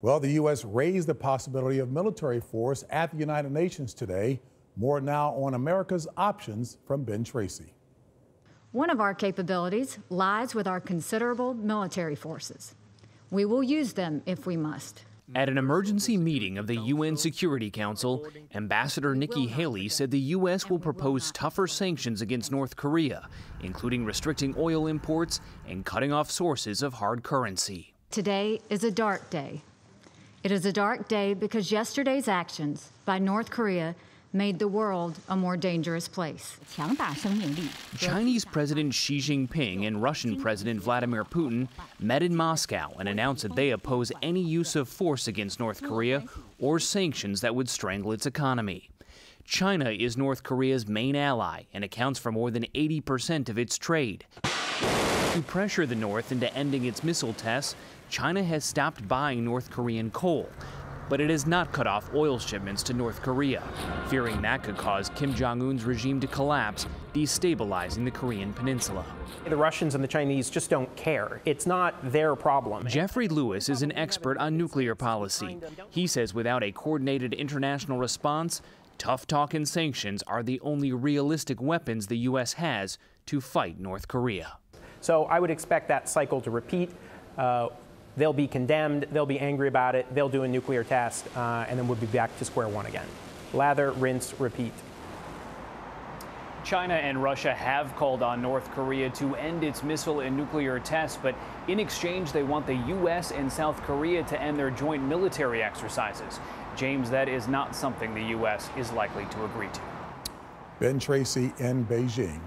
Well, the U.S. raised the possibility of military force at the United Nations today. More now on America's options from Ben Tracy. One of our capabilities lies with our considerable military forces. We will use them if we must. At an emergency meeting of the UN Security Council, Ambassador Nikki Haley said the U.S. will propose tougher sanctions against North Korea, including restricting oil imports and cutting off sources of hard currency. Today is a dark day. It is a dark day because yesterday's actions by North Korea made the world a more dangerous place. Chinese President Xi Jinping and Russian President Vladimir Putin met in Moscow and announced that they oppose any use of force against North Korea or sanctions that would strangle its economy. China is North Korea's main ally and accounts for more than 80% of its trade. To pressure the North into ending its missile tests, China has stopped buying North Korean coal, but it has not cut off oil shipments to North Korea, fearing that could cause Kim Jong-un's regime to collapse, destabilizing the Korean peninsula. The Russians and the Chinese just don't care. It's not their problem. Jeffrey Lewis is an expert on nuclear policy. He says without a coordinated international response, tough talk and sanctions are the only realistic weapons the U.S. has to fight North Korea. So I would expect that cycle to repeat. They'll be condemned, they'll be angry about it, they'll do a nuclear test, and then we'll be back to square one again. Lather, rinse, repeat. China and Russia have called on North Korea to end its missile and nuclear tests, but in exchange, they want the U.S. and South Korea to end their joint military exercises. James, that is not something the U.S. is likely to agree to. Ben Tracy in Beijing.